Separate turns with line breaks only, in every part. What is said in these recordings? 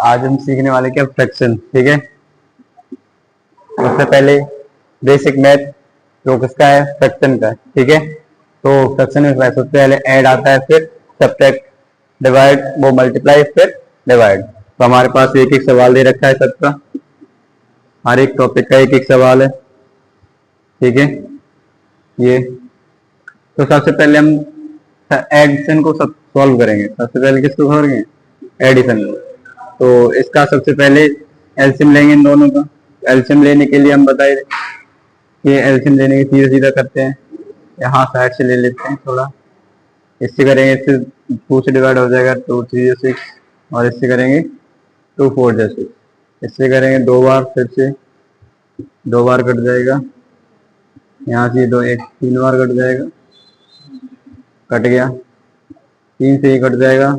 आज हम सीखने वाले क्या फ्रैक्शन। ठीक है, सबसे पहले बेसिक मैथ जो किसका है, फ्रैक्शन का है। ठीक है, तो फ्रैक्शन में सबसे पहले ऐड आता है, फिर सब्ट्रैक्ट, डिवाइड, वो मल्टीप्लाई, फिर डिवाइड। तो हमारे पास एक एक सवाल दे रखा है सबका, हर एक टॉपिक का एक एक सवाल है। ठीक है, ये तो सबसे पहले हम एडिशन को सब सॉल्व करेंगे। सबसे पहले किसको सॉल्व करेंगे, एडिशन को। तो इसका सबसे पहले एलसीएम लेंगे इन दोनों का। एलसीएम लेने के लिए हम बताए कि एलसीएम लेने के सीधा सीधा करते हैं, यहाँ साइड से ले लेते हैं थोड़ा, इससे करेंगे, इससे 2 से डिवाइड हो जाएगा, 2 3 6, और इससे करेंगे 2 4 6, इससे करेंगे 2 बार, फिर से 2 बार कट जाएगा, यहाँ से 2 1 3 बार कट जाएगा, कट गया, 3 से ही कट जाएगा,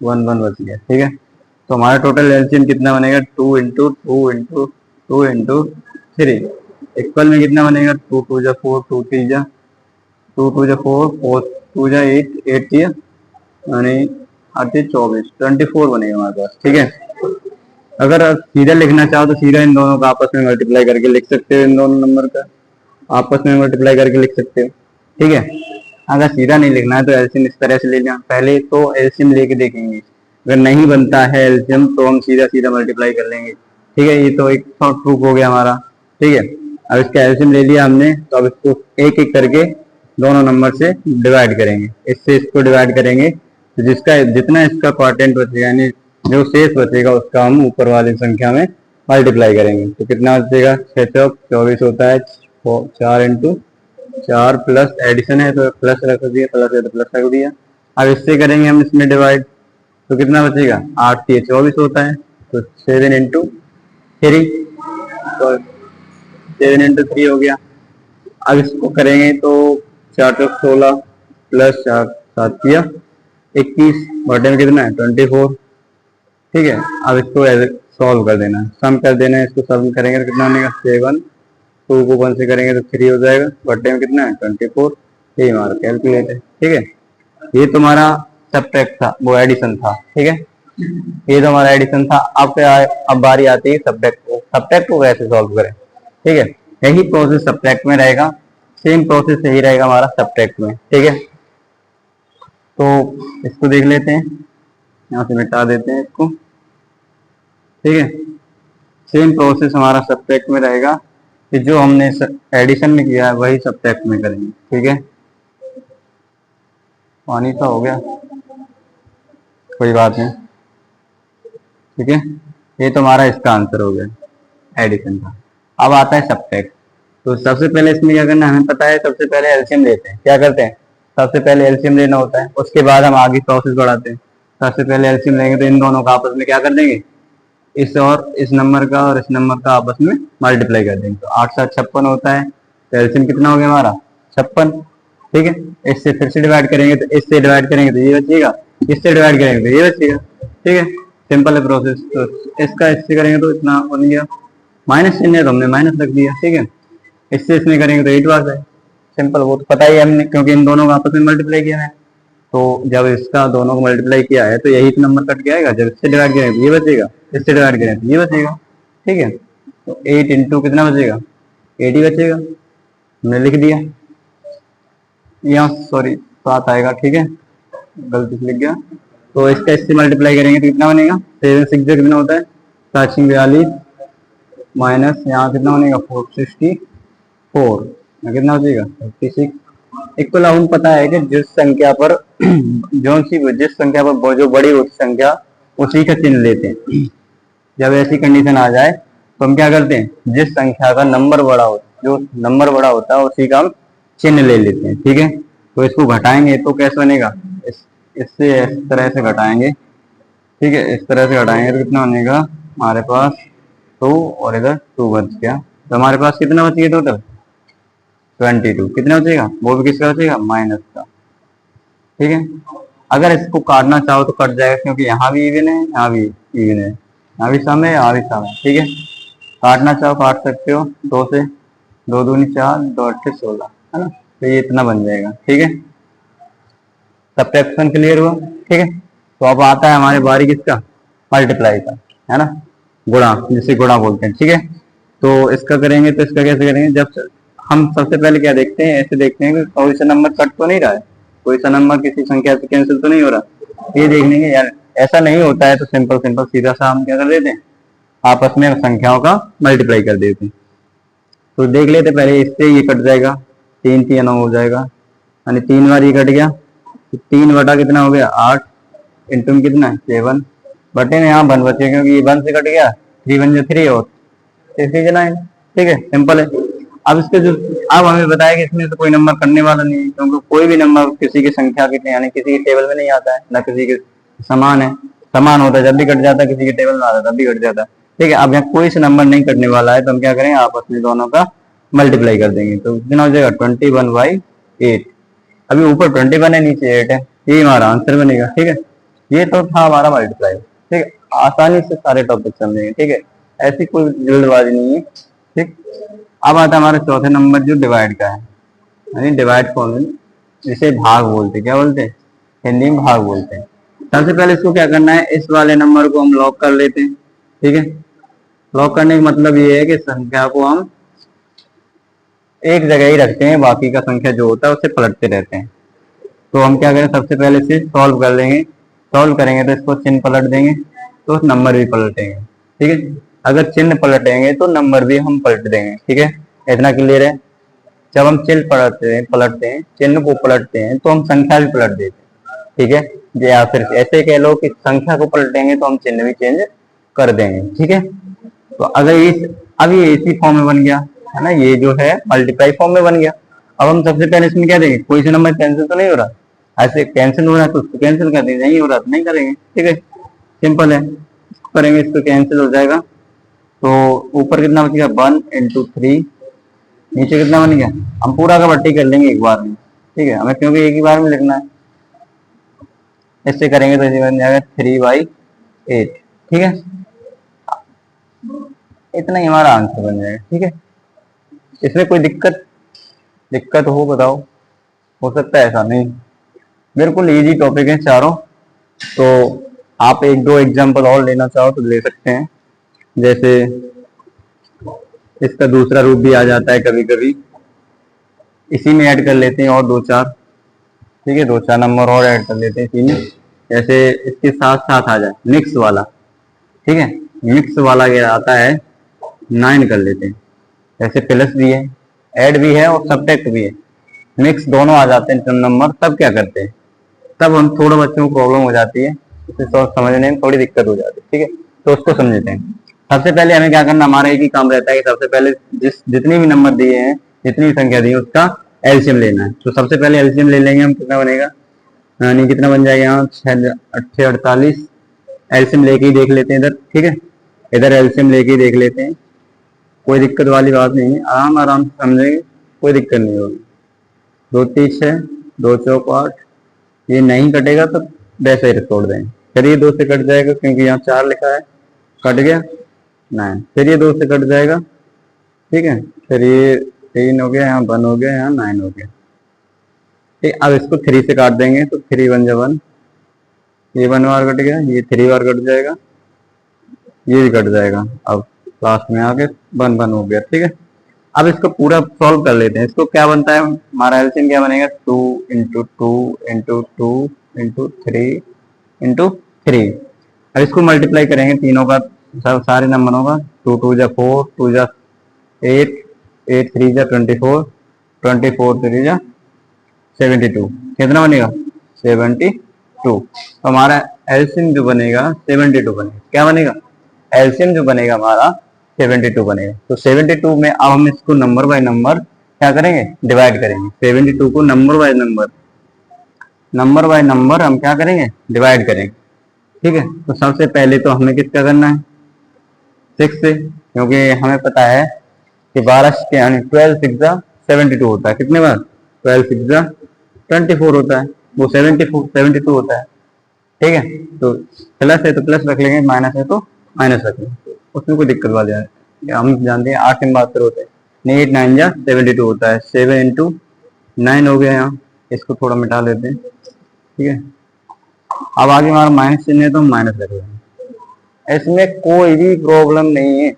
1 1 बच गया। ठीक है, तो हमारा टोटल एलसीएम कितना बनेगा, 2 इंटू 2 इंटू 2 इंटू 3 इक्वल में कितना बनेगा, 2 2 जा 4, 2 3 जा 2 2 जा 4, 4 2 जा 8, 8 यानी 24 24 बनेगा हमारे पास। ठीक है, अगर आप सीधा लिखना चाहो तो सीधा इन दोनों का आपस में मल्टीप्लाई करके लिख सकते हो, इन दोनों नंबर का आपस में मल्टीप्लाई करके लिख सकते हो। ठीक है, अगर सीधा नहीं लिखना है तो एलसीएम इस तरह से लेना, पहले तो एलसीएम लेके देखेंगे, अगर नहीं बनता है एलसीएम तो हम सीधा सीधा मल्टीप्लाई कर लेंगे। ठीक है, ये तो एक शॉर्ट प्रूफ हो गया हमारा। ठीक है, अब इसका एलसीएम ले लिया हमने, तो अब इसको एक एक करके दोनों नंबर से डिवाइड करेंगे, इससे इसको डिवाइड करेंगे, तो जिसका जितना इसका क्वाड्रेंट बचेगा यानी जो शेष बचेगा उसका हम ऊपर वाली संख्या में मल्टीप्लाई करेंगे। तो कितना बचेगा, 6 चौक 24 होता है, 4 इंटू 4 प्लस एडिशन है तो प्लस रख दिया, प्लस है तो प्लस रख दिया। अब इससे करेंगे हम इसमें डिवाइड, तो कितना बचेगा, 8 3 24 होता है, तो 7 इंटू 3, तो 7 इंटू 3 हो गया। अब इसको करेंगे तो 4 चौक 16 प्लस 4 7 किया 21, बटे में कितना है 24। ठीक है, अब इसको सॉल्व कर देना, सम कर देना है, इसको सम करेंगे तो कितना बनेगा, 7, 2 को 1 से करेंगे तो 3 हो जाएगा, बटे में कितना है 24। ये हमारा कैलकुलेट है। ठीक है, ये तुम्हारा सब्ट्रैक्ट था, वो एडिशन था। ठीक है, ये तो हमारा एडिशन था। अब बारी आती है सब्ट्रैक्ट को। सब्ट्रैक्ट को कैसे सॉल्व करें, ठीक है, यही प्रोसेस सब्ट्रैक्ट में रहेगा, सेम प्रोसेस यही रहेगा हमारा सब्ट्रैक्ट में। ठीक है, तो इसको देख लेते हैं, यहाँ से मिटा देते हैं इसको। ठीक है, सेम प्रोसेस हमारा सब्ट्रैक्ट में रहेगा कि जो हमने एडिशन में किया है वही सब्ट्रैक्ट में करेंगे। ठीक है, पानी सा हो गया, कोई बात नहीं। ठीक है, ये तो हमारा इसका आंसर हो गया एडिशन का। अब आता है सब्ट्रैक्ट, तो सबसे पहले इसमें क्या करना है, हमें पता है, सबसे पहले एलसीएम लेते हैं। क्या करते हैं, सबसे पहले एलसीएम लेना होता है, उसके बाद हम आगे प्रोसेस बढ़ाते हैं। सबसे पहले एलसीएम लेंगे तो इन दोनों का आपस में क्या कर देंगे, इस और इस नंबर का और इस नंबर का आपस में मल्टीप्लाई कर देंगे, तो 8 7 56 होता है। तो एलसीएम कितना हो गया हमारा, 56। ठीक है, इससे फिर से डिवाइड करेंगे तो इससे डिवाइड करेंगे तो ये बचेगा, इससे डिवाइड करेंगे तो ये बचेगा। ठीक है, सिंपल है प्रोसेस। तो इसका इससे करेंगे तो इतना बन गया, माइनस चिन्ह है तो हमने माइनस रख दिया। ठीक है, इससे इसमें करेंगे तो 8 बार है, सिंपल, वो तो पता ही है हमने, क्योंकि इन दोनों का आपस में मल्टीप्लाई किया है। तो जब इसका दोनों को मल्टीप्लाई किया है तो यही नंबर कट के आएगा, जब इससे डिवाइड करेंगे तो ये बचेगा, इससे डिवाइड करेंगे तो ये बचेगा। ठीक है, तो 8 इंटू कितना बचेगा, 8 ही बचेगा, हमने लिख दिया यहाँ, सॉरी 7 आएगा। ठीक है, गलती से लिख गया। तो इसका इससे मल्टीप्लाई करेंगे तो कितना बनेगा, 7 6 कितना होता है, 7 42 माइनस यहाँ कितना बनेगा 464, कितना बचेगा 56 इक्वल। हम पता है कि जिस संख्या पर जिस संख्या पर जो बड़ी होती संख्या उसी का चिन्ह लेते हैं। जब ऐसी कंडीशन आ जाए तो हम क्या करते हैं, जिस संख्या का नंबर बड़ा हो, जो नंबर बड़ा होता है उसी का हम चिन्ह ले लेते हैं। ठीक है, तो इसको घटाएंगे तो कैसे बनेगा, इससे इस तरह से घटाएंगे। ठीक है, इस तरह से घटाएंगे तो कितना बनेगा हमारे पास 2 और इधर 2 बच गया, तो हमारे पास कितना बच गया टोटल 22। कितना बचेगा, वो भी किसका बचेगा, माइनस का। ठीक है, अगर इसको काटना चाहो तो कट जाएगा, क्योंकि यहाँ भी इवन है, यहाँ भी इवन है, यहाँ भी सम है, यहाँ भी सम है। ठीक है, काटना चाहो काट सकते हो, 2 से 2 दूनी 4, 2 8 16, है ना, तो ये इतना बन जाएगा। ठीक है, सब्ट्रैक्शन क्लियर हुआ। ठीक है, तो अब आता है हमारे बारी किसका, मल्टीप्लाई का, है ना, गुणा, जिसे गुणा बोलते हैं, ठीक है। तो इसका करेंगे तो इसका कैसे करेंगे, जब हम सबसे पहले क्या देखते हैं, ऐसे देखते हैं कि कोई सा नंबर कट तो नहीं रहा है, कोई सा नंबर किसी संख्या से कैंसिल तो नहीं हो रहा, ये देख लेंगे। यार ऐसा नहीं होता है तो सिंपल सिंपल सीधा सा हम क्या कर देते हैं, आपस में संख्याओं का मल्टीप्लाई कर देते हैं। तो देख लेते पहले, इससे ये कट जाएगा, 3 3 9 हो जाएगा, यानी 3 बार ये कट गया, तो 3 बटा कितना हो गया 8, इंटू में कितना 7, बटे में यहाँ 1 बचे क्योंकि ये 1 से कट गया, 3 1 जा 3 और 6 9, ठीक है, सिंपल है। अब इसके जो, अब हमें बताया कि इसमें तो कोई नंबर करने वाला नहीं है, क्योंकि कोई भी नंबर किसी की संख्या के यानी किसी के टेबल में नहीं आता है, ना किसी के समान है, समान होता है जब भी कट जाता है, किसी के टेबल में आता है तब भी कट जाता है, ठीक है। अब यहाँ कोई से नंबर नहीं कटने वाला है तो हम क्या करेंगे, आपस में दोनों का मल्टीप्लाई कर देंगे, तो कितना हो जाएगा 21/8। अभी ऊपर 21 है, नीचे 8 है, ये हमारा आंसर बनेगा, ठीक है। ये तो था हमारा मल्टीप्लाई, ठीक है, आसानी से सारे टॉपिक समझेंगे, ठीक है, ऐसी कोई जल्दबाजी नहीं है, ठीक। अब आता है हमारे चौथे नंबर जो डिवाइड का है, यानी डिवाइड फॉर्मूला, जिसे भाग बोलते हैं, क्या बोलते हैं, हिंदी में भाग बोलते हैं। सबसे पहले इसको क्या करना है, इस वाले नंबर को हम लॉक कर लेते हैं, ठीक है। लॉक करने का मतलब ये है कि संख्या को हम एक जगह ही रखते हैं, बाकी का संख्या जो होता है उसे पलटते रहते हैं। तो हम क्या करें, सबसे पहले इसे सॉल्व कर लेंगे, सॉल्व करेंगे तो इसको चिन्ह पलट देंगे तो नंबर भी पलटेंगे, ठीक है। अगर चिन्ह पलटेंगे तो नंबर भी हम पलट देंगे, ठीक है, इतना क्लियर है। जब हम चिन्ह पलटते हैं, चिन्ह को पलटते हैं तो हम संख्या भी पलट देते हैं, ठीक है। या फिर ऐसे कह लो कि संख्या को पलटेंगे तो हम चिन्ह भी चेंज कर देंगे, ठीक है। तो अगर अब ये इसी फॉर्म में बन गया है ना, ये जो है मल्टीप्लाई फॉर्म में बन गया। अब हम सबसे पहले इसमें क्या देंगे, कोई सा नंबर कैंसिल तो नहीं हो रहा, ऐसे कैंसिल हो रहा है तो उसको कैंसिल कर देंगे, नहीं हो रहा तो नहीं करेंगे, ठीक है, सिंपल है। करेंगे इसको कैंसिल हो जाएगा, तो ऊपर कितना बचेगा 1 × 3, नीचे कितना बन गया, हम पूरा का भट्टी कर लेंगे एक बार में, ठीक है, हमें क्योंकि एक ही बार में लिखना है। इससे करेंगे तो इसे बन जाएगा 3/8, ठीक है, इतना ही हमारा आंसर बन जाएगा, ठीक है। इसमें कोई दिक्कत हो बताओ, हो सकता है ऐसा नहीं, बिल्कुल इजी टॉपिक है चारों। तो आप एक दो एग्जांपल और लेना चाहो तो ले सकते हैं, जैसे इसका दूसरा रूप भी आ जाता है कभी कभी, इसी में ऐड कर लेते हैं और 2 4, ठीक है, 2 4 नंबर और ऐड कर लेते हैं इसी में, जैसे इसके साथ साथ आ जाए मिक्स वाला, ठीक है, मिक्स वाला ये आता है 9 कर लेते हैं, जैसे प्लस भी है, ऐड भी है और सब्ट्रैक्ट भी है, मिक्स दोनों आ जाते हैं नंबर, तब क्या करते हैं, तब हम थोड़ा बच्चों को प्रॉब्लम हो जाती है, इसे समझने में थोड़ी दिक्कत हो जाती है, ठीक है, तो उसको समझते हैं। सबसे पहले हमें क्या करना, हमारा एक ही काम रहता है कि सबसे पहले जितने भी नंबर दिए हैं, जितनी भी संख्या दी है उसका एलसीएम लेना है। तो सबसे पहले एलसीएम ले लेंगे हम, कितना बनेगा, यानी कितना बन जाएगा यहाँ 6 8 48, एलसीएम लेके ही देख लेते हैं इधर, ठीक है, इधर एलसीएम लेके ही देख लेते हैं, कोई दिक्कत वाली बात नहीं है, आराम आराम से समझेंगे, कोई दिक्कत नहीं होगी। 2 3 6, 2 4 8, ये नहीं कटेगा तो वैसे ही छोड़ देंगे, फिर ये 2 से कट जाएगा क्योंकि यहाँ 4 लिखा है, कट गया 9, फिर ये 2 से कट जाएगा, ठीक है, फिर ये 3 हो गया, यहाँ 1 हो गया, यहाँ 9 हो गया, ठीक। अब इसको 3 से काट देंगे तो 3 1 जा 1, ये 1 बार कट गया, ये 3 बार कट जाएगा, ये भी कट जाएगा, अब लास्ट में आके 1 1 हो गया, ठीक है। अब इसको पूरा सॉल्व कर लेते हैं, इसको क्या बनता है, हमारा एलसीएम क्या बनेगा 2 × 2 × 2 × 3 × 3। अब इसको मल्टीप्लाई करेंगे तीनों का, सारे नंबरों का, 2 2 जा 4, 2 जा 8, 8 3 जा 24, 24 3 जा 72, कितना बनेगा 72। तो हमारा एलसीएम जो बनेगा 72 बनेगा, क्या बनेगा, एलसीएम जो बनेगा हमारा 72 बनेगा। तो 72 में अब हम इसको नंबर बाय नंबर क्या करेंगे, डिवाइड करेंगे, 72 को नंबर बाय नंबर हम क्या करेंगे, डिवाइड करेंगे, ठीक है। तो सबसे पहले तो हमें किसका करना है, 6 से, क्योंकि हमें पता है कि 12 यानी 12 6 जा 72 होता है, कितने बार 12 6 जा 24 होता है, वो 72 होता है, ठीक है। तो प्लस है तो प्लस रख लेंगे, माइनस है तो माइनस रख लेंगे, उसमें कोई दिक्कत वाली है, हम जानते हैं 8 में 72 होते हैं, नहीं 8 9 जा 72 होता है, 7 × 9 हो गया, यहाँ इसको थोड़ा मिटा लेते हैं, ठीक है। अब आगे हमारा माइनस चिन्ह है तो हम माइनस रख लेंगे, इसमें कोई भी प्रॉब्लम नहीं है,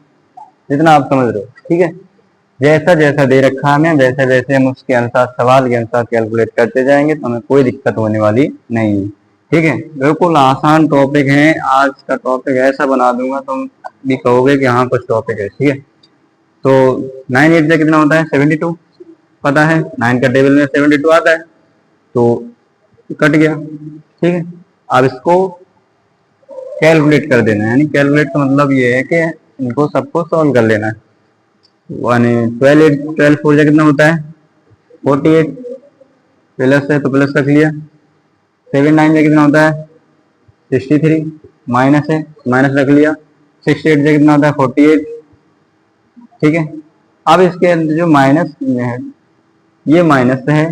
जितना आप समझ रहे हो। ठीक है, जैसा जैसा दे रखा हमें वैसे वैसे हम उसके अनुसार सवाल के अनुसार कैलकुलेट करते जाएंगे, तो हमें कोई दिक्कत होने वाली नहीं है। ठीक है, बिल्कुल आसान टॉपिक है। आज का टॉपिक ऐसा बना दूंगा तुम भी कहोगे कि हाँ कुछ टॉपिक है। ठीक है, तो 9 8 से कितना होता है 72, पता है 9 का टेबल में 72 आता है, तो कट गया। ठीक है, अब इसको कैलकुलेट कर देना है, यानी कैलकुलेट का मतलब ये है कि इनको सबको सॉल्व कर लेना है। 12 4 जा कितना होता है 48, प्लस है तो प्लस रख लिया। 7 9 जा कितना होता है 63, माइनस है माइनस रख लिया। 68 जा कितना होता है 48। ठीक है, अब इसके अंदर जो माइनस है, ये माइनस है,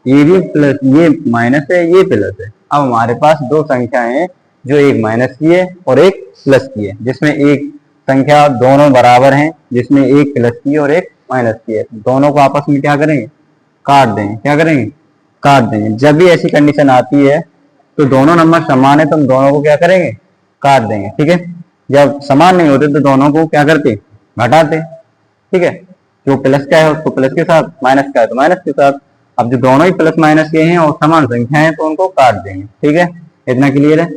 ये भी प्लस, ये माइनस है, ये प्लस है। अब हमारे पास दो संख्याएं हैं, जो एक माइनस की है और एक प्लस की है, जिसमें एक संख्या दोनों बराबर हैं, जिसमें एक प्लस की है और एक माइनस की है। दोनों को आपस में क्या करेंगे, काट देंगे। क्या करेंगे, काट देंगे। जब भी ऐसी कंडीशन आती है तो दोनों नंबर समान है तो हम दोनों को क्या करेंगे, काट देंगे। ठीक है, जब समान नहीं होते तो दोनों को क्या करते, घटाते। ठीक है, जो प्लस का है उसको प्लस के साथ, माइनस का है तो माइनस के साथ। अब जो दोनों ही प्लस माइनस के हैं और समान संख्या है तो उनको काट देंगे। ठीक है, इतना क्लियर है।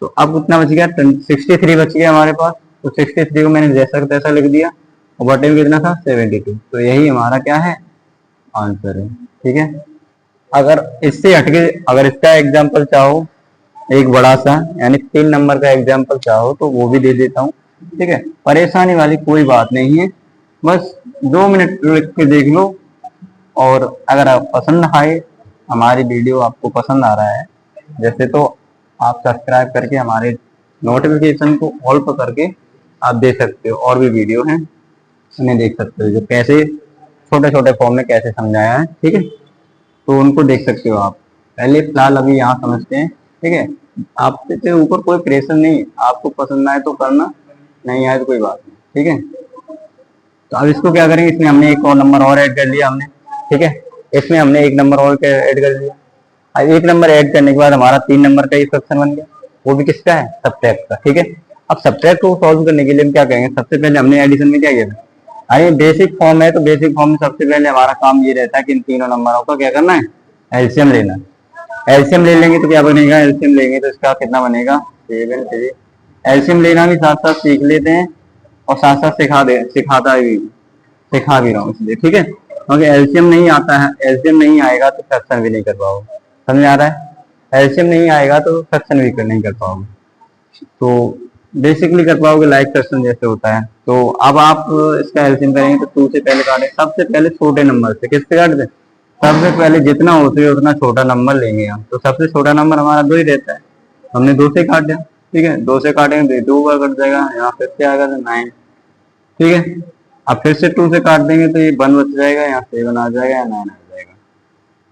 तो अब कितना बच गया 63 बच गया हमारे पास। तो 63 को मैंने जैसा तैसा लिख दिया और बटे में कितना था 72। तो यही हमारा क्या है, आंसर है। ठीक है, अगर इससे हटके अगर इसका एग्जाम्पल चाहो एक बड़ा सा, यानी 3 नंबर का एग्जाम्पल चाहो तो वो भी दे देता हूँ। ठीक है, परेशानी वाली कोई बात नहीं है, बस 2 मिनट लिख के देख लो। और अगर आप पसंद आए, हमारी वीडियो आपको पसंद आ रहा है जैसे, तो आप सब्सक्राइब करके हमारे नोटिफिकेशन को ऑल पर करके आप देख सकते हो। और भी वीडियो हैं उन्हें देख सकते हो, जो कैसे छोटे छोटे फॉर्म में कैसे समझाया है। ठीक है, तो उनको देख सकते हो आप। पहले फिलहाल अभी यहाँ समझते हैं। ठीक है, आपसे ऊपर कोई प्रेशर नहीं, आपको पसंद आए तो करना, नहीं आए तो कोई बात नहीं। ठीक है, तो अब इसको क्या करेंगे, इसमें हमने एक और नंबर और ऐड कर लिया हमने। ठीक है, इसमें हमने एक नंबर और ऐड कर लिया। अब एक नंबर ऐड करने के बाद हमारा 3 नंबर का फ्रैक्शन बन गया, वो भी किसका है, सब्ट्रैक्ट का। ठीक है, अब सब्ट्रैक्ट को सॉल्व करने के लिए हम क्या करेंगे, सबसे पहले हमने एडिशन में क्या किया था, अरे बेसिक फॉर्म है तो बेसिक फॉर्म में सबसे पहले हमारा काम ये रहता है कि इन तीनों नंबरों का क्या करना है, एलसीएम लेना। एलसीएम ले लेंगे तो क्या बनेगा, एलसीएम लेंगे तो इसका कितना बनेगा 7 3। एलसीएम लेना भी साथ साथ सीख लेते हैं और साथ साथ सिखा भी रहा हूँ इसलिए। ठीक है, क्योंकि एलसीएम नहीं आता है, एलसीएम नहीं आएगा तो फ्रैक्शन भी नहीं कर पाओगे। समझ आ रहा है, एलसीएम नहीं आएगा तो फ्रैक्शन भी नहीं कर पाओगे, तो बेसिकली कर पाओगे लाइक फ्रैक्शन जैसे होता है। तो अब आप इसका एलसीएम करेंगे तो 2 से पहले काटें, सबसे पहले छोटे नंबर से। किससे काटते, सबसे पहले जितना हो सके उतना छोटा नंबर लेंगे हम। तो सबसे छोटा नंबर हमारा 2 ही रहता है, हमने 2 से काट दिया। ठीक है, 2 से काटेंगे तो 2 बार कट जाएगा, यहाँ फिर से आएगा तो 9। ठीक है, अब फिर से 2 से काट देंगे तो ये 1 बच जाएगा, यहाँ 7 आ जाएगा, यहाँ 9 आ जाएगा।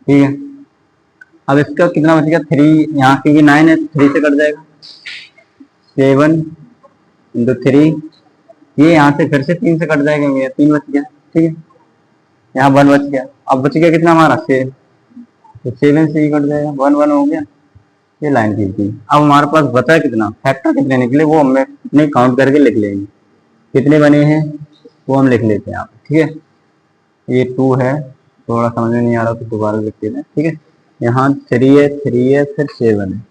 ठीक है, अब इसका कितना बच गया 3, यहाँ क्योंकि 9 है तो 3 से कट जाएगा, 7 इंटू 3, ये यहाँ से फिर से 3 से कट जाएगा, ये 3 बच गया। ठीक है, यहाँ 1 बच गया। अब बच गया कितना हमारा 7, तो 7 से ही कट जाएगा, 1 1 हो गया, ये लाइन की थी। अब हमारे पास बचा कितना, फैक्टर कितने निकले वो हमें अपने काउंट करके लिख लेंगे, कितने बने हैं वो हम लिख लेते हैं आप। ठीक है, ये 2 है, थोड़ा समझ में नहीं आ रहा तो दोबारा लिख लेते हैं। ठीक है, यहाँ 3 है, 3 है, फिर 7 है।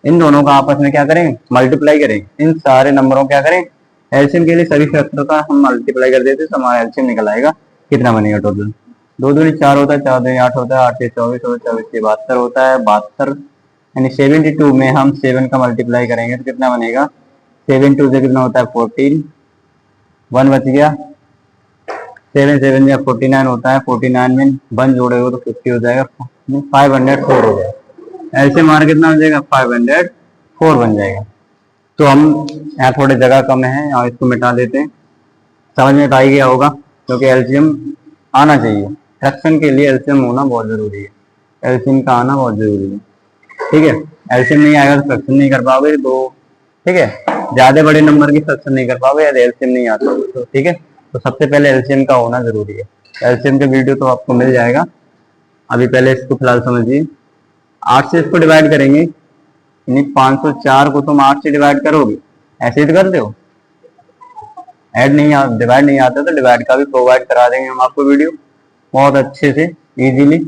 इन दोनों का आपस में क्या करें, मल्टीप्लाई करें। इन सारे नंबरों क्या करें, एलसीएम के लिए सभी फैक्टर का हम मल्टीप्लाई कर देते हैं तो हमारा एलसीएम निकल आएगा। कितना बनेगा टोटल, 2 दूनी 4 होता है, 4 दूनी 8 होता है, 8 से 24 होता है, 24 से 72 होता है, 72 यानी 72 में हम 7 का मल्टीप्लाई करेंगे तो कितना बनेगा, 7 2 से कितना होता है 14, 1 बच गया, 7 7 या 49 होता है, 49 में 1 जोड़े हो तो 50 हो जाएगा, 504 हो जाएगा। ऐसे मार कितना हो जाएगा 504 बन जाएगा। तो हम यहाँ थोड़ी जगह कम है और इसको मिटा देते हैं। समझ में आ ही गया होगा, क्योंकि एलसीएम आना चाहिए, फ्रैक्शन के लिए एलसीएम होना बहुत जरूरी है, एलसीएम का आना बहुत जरूरी है। ठीक है, एलसीएम नहीं आएगा तो फ्रैक्शन नहीं कर पाओगे। तो ठीक है, ज्यादा बड़े नंबर की फ्रैक्शन नहीं कर पाओगे यदि एलसीएम नहीं आता तो। ठीक है, तो सबसे पहले एलसीएम का होना जरूरी है। एलसीएम का वीडियो तो आपको मिल जाएगा, अभी पहले इसको फिलहाल समझिए। 8 से इसको डिवाइड करेंगे, यानी 504 को तुम 8 से डिवाइड करोगे, ऐसे ही तो करते हो। ऐड नहीं आ डिवाइड नहीं आता तो डिवाइड का भी प्रोवाइड करा देंगे हम आपको वीडियो बहुत अच्छे से इजीली।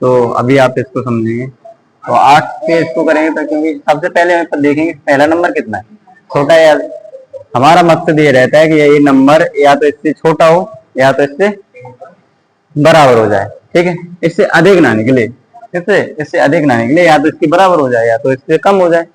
तो अभी आप इसको समझेंगे। तो 8 से इसको करेंगे तो, क्योंकि सबसे पहले हम देखेंगे पहला नंबर कितना है, छोटा है। हमारा मकसद ये रहता है कि ये नंबर या तो इससे छोटा हो या तो इससे बराबर हो जाए, ठीक है। इससे अधिक ना निकले, इससे अधिक ना निकले, या तो इसके बराबर हो जाए या तो इससे कम हो जाए।